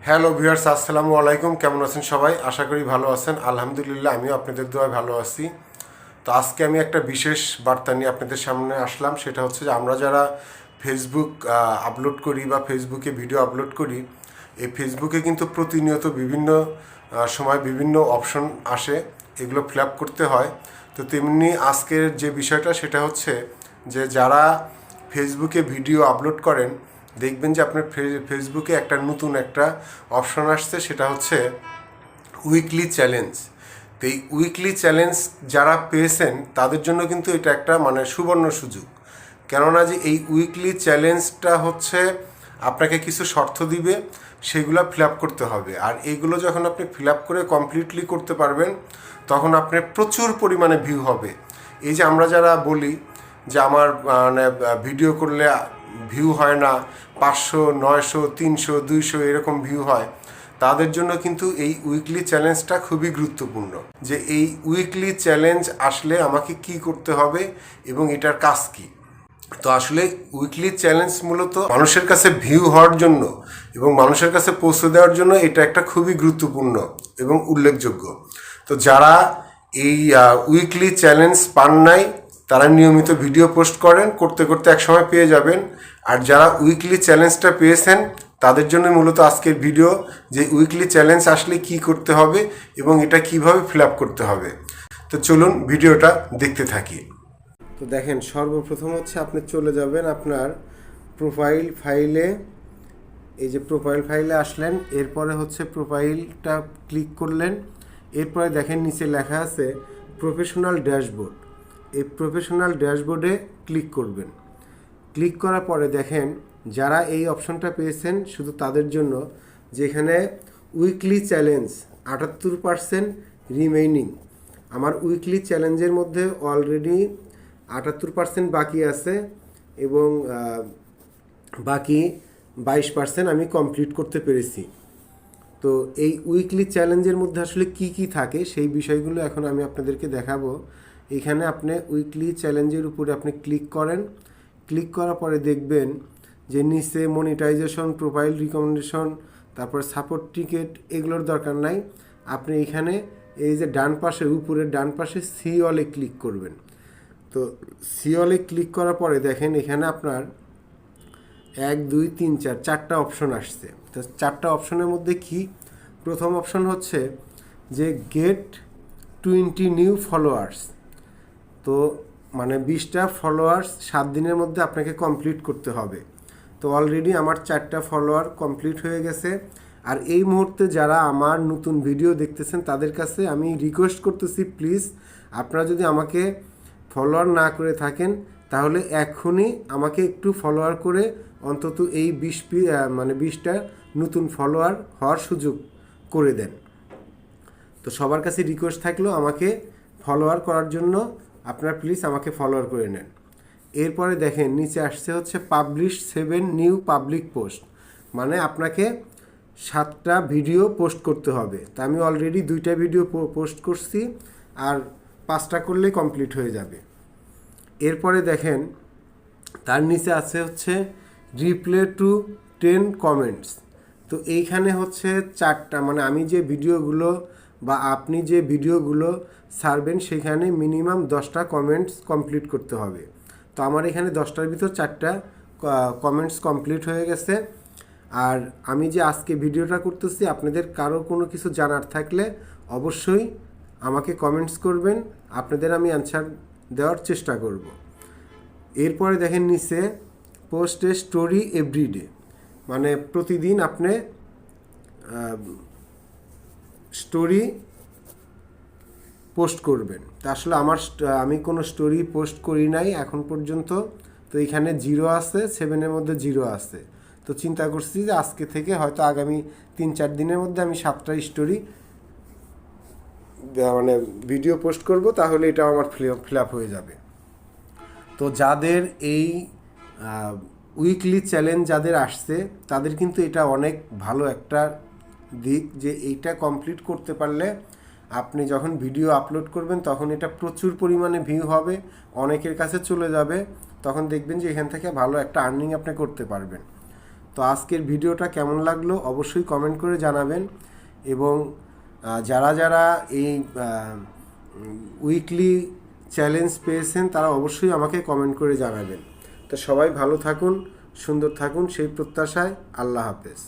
Hello viewers, আসসালামু আলাইকুম। কেমন আছেন সবাই? আশা করি ভালো আছেন। আলহামদুলিল্লাহ, আমিও আপনাদের দোয়ায় ভালো আছি। তো আজকে আমি একটা বিশেষ বার্তা নিয়ে আপনাদের সামনে আসলাম। সেটা হচ্ছে যে আমরা যারা ফেসবুক আপলোড করি বা ফেসবুকে ভিডিও আপলোড করি, এই ফেসবুকে কিন্তু প্রতিনিয়ত বিভিন্ন সময় বিভিন্ন অপশন আসে, এগুলো ফিল আপ করতে হয়। তো তেমনি আজকের যে বিষয়টা সেটা হচ্ছে যে যারা ফেসবুকে ভিডিও আপলোড করেন, দেখবেন যে আপনার ফেসবুকে একটা নতুন একটা অপশন আসছে, সেটা হচ্ছে উইকলি চ্যালেঞ্জ। তো এই উইকলি চ্যালেঞ্জ যারা পেয়েছেন তাদের জন্য কিন্তু এটা একটা সুবর্ণ সুযোগ। কেননা যে এই উইকলি চ্যালেঞ্জটা হচ্ছে আপনাকে কিছু শর্ত দিবে, সেগুলো ফিল আপ করতে হবে। আর এইগুলো যখন আপনি ফিল আপ করে কমপ্লিটলি করতে পারবেন, তখন আপনার প্রচুর পরিমাণে ভিউ হবে। এই যে আমরা যারা বলি যে আমার ভিডিও করলে ভিউ হয় না, 500, 900, 300, 200 এরকম ভিউ হয়, তাদের জন্য কিন্তু এই উইকলি চ্যালেঞ্জটা খুবই গুরুত্বপূর্ণ। যে এই উইকলি চ্যালেঞ্জ আসলে আমাকে কি করতে হবে এবং এটার কাজ কী। তো আসলে উইকলি চ্যালেঞ্জ মূলত মানুষের কাছে ভিউ হওয়ার জন্য এবং মানুষের কাছে পৌঁছে দেওয়ার জন্য এটা একটা খুবই গুরুত্বপূর্ণ এবং উল্লেখযোগ্য। তো যারা এই উইকলি চ্যালেঞ্জ পান নাই, তারা নিয়মিত ভিডিও পোস্ট করেন, করতে করতে একসময় পেয়ে যাবেন। আর যারা উইকলি চ্যালেঞ্জটা পেয়েছেন, তাদের জন্য মূলত আজকের ভিডিও, যে উইকলি চ্যালেঞ্জ আসলে কি করতে হবে এবং এটা কিভাবে ফিল আপ করতে হবে। তো চলুন ভিডিওটা দেখতে থাকি। তো দেখেন, সর্বপ্রথম হচ্ছে আপনি চলে যাবেন আপনার প্রোফাইল ফাইলে। এই যে প্রোফাইল ফাইলে আসলেন, এরপরে হচ্ছে প্রোফাইলটা ক্লিক করলেন। এরপরে দেখেন নিচে লেখা আছে প্রফেশনাল ড্যাশবোর্ড। এই প্রফেশনাল ড্যাশবোর্ডে ক্লিক করবেন। ক্লিক করার পরে দেখেন যারা এই অপশনটা পেয়েছেন শুধু তাদের জন্য, যেখানে উইকলি চ্যালেঞ্জ 78% রিমেইনিং। আমার উইকলি চ্যালেঞ্জের মধ্যে অলরেডি 78% বাকি আছে এবং বাকি 22% আমি কমপ্লিট করতে পেরেছি। তো এই উইকলি চ্যালেঞ্জের মধ্যে আসলে কি কি থাকে সেই বিষয়গুলো এখন আমি আপনাদেরকে দেখাবো। এখানে আপনি উইকলি চ্যালেঞ্জের উপরে আপনি ক্লিক করেন। ক্লিক করার পরে দেখবেন যে নিচে মনিটাইজেশন, প্রোফাইল রিকমেন্ডেশন, তারপর সাপোর্ট টিকেট, এগুলোর দরকার নাই। আপনি এখানে এই যে ডান পাশে, উপরের ডান পাশে সি অলে ক্লিক করবেন। তো সি অলে ক্লিক করার পরে দেখেন এখানে আপনার 1, 2, 3, 4 চারটা অপশন আসছে। তো চারটা অপশনের মধ্যে কি, প্রথম অপশন হচ্ছে যে গেট 20 নিউ ফলোয়ার্স। তো 20টা ফলোয়ার্স 7 দিনের মধ্যে আপনাকে কমপ্লিট করতে হবে। তো অলরেডি আমার 4টা ফলোয়ার কমপ্লিট হয়ে গেছে। আর এই মুহূর্তে যারা আমার নতুন ভিডিও দেখতেছেন তাদের কাছে আমি রিকোয়েস্ট করতেছি, প্লিজ আপনারা যদি আমাকে ফলোয়ার না করে থাকেন তাহলে এখনই আমাকে একটু ফলোয়ার করে অন্তত এই 20টা নতুন ফলোয়ার হওয়ার সুযোগ করে দেন। তো সবার কাছে রিকোয়েস্ট থাকলো আমাকে ফলোয়ার করার জন্য, আপনারা প্লিজ আমাকে ফলোয়ার করে নেন। এরপরে দেখেন নিচে আসছে হচ্ছে পাবলিশ 7 নিউ পাবলিক পোস্ট, আপনাকে 7টা ভিডিও পোস্ট করতে হবে। তা আমি অলরেডি 2টা ভিডিও পোস্ট করছি, আর 5টা করলে কমপ্লিট হয়ে যাবে। এরপরে দেখেন তার নিচে আছে হচ্ছে রিপ্লাই টু 10 কমেন্টস। তো এইখানে হচ্ছে 4টা, আমি যে ভিডিওগুলো বা আপনি যে ভিডিওগুলো ছাড়বেন সেখানে মিনিমাম 10টা কমেন্টস কমপ্লিট করতে হবে। তো আমার এখানে 10টার ভিতর 4টা কমেন্টস কমপ্লিট হয়ে গেছে। আর আমি যে আজকে ভিডিওটা করতেছি, আপনাদের কারো কোনো কিছু জানার থাকলে অবশ্যই আমাকে কমেন্টস করবেন, আপনাদের আমি অ্যান্সার দেওয়ার চেষ্টা করব। এরপরে দেখেন নিচে পোস্ট এ স্টোরি এভরিডে, প্রতিদিন আপনি স্টোরি পোস্ট করবেন। তা আসলে আমি কোনো স্টোরি পোস্ট করি নাই এখন পর্যন্ত। তো এখানে 0 আছে, 7-এর মধ্যে 0 আছে। তো চিন্তা করছি যে আজকে থেকে হয়তো আগামী 3-4 দিনের মধ্যে আমি 7টা স্টোরি ভিডিও পোস্ট করব, তাহলে এটা আমার ফিল আপ হয়ে যাবে। তো যাদের এই উইকলি চ্যালেঞ্জ যাদের আসছে তাদের কিন্তু এটা অনেক ভালো একটা দিক, যে এইটা কমপ্লিট করতে পারলে আপনি যখন ভিডিও আপলোড করবেন তখন এটা প্রচুর পরিমাণে ভিউ হবে, অনেকের কাছে চলে যাবে, তখন দেখবেন যে এখান থেকে ভালো একটা আর্নিং আপনি করতে পারবেন। তো আজকের ভিডিওটা কেমন লাগলো অবশ্যই কমেন্ট করে জানাবেন, এবং যারা যারা এই উইকলি চ্যালেঞ্জ পেয়েছেন তারা অবশ্যই আমাকে কমেন্ট করে জানাবেন। তো সবাই ভালো থাকুন, সুন্দর থাকুন, সেই প্রত্যাশায় আল্লাহ হাফেজ।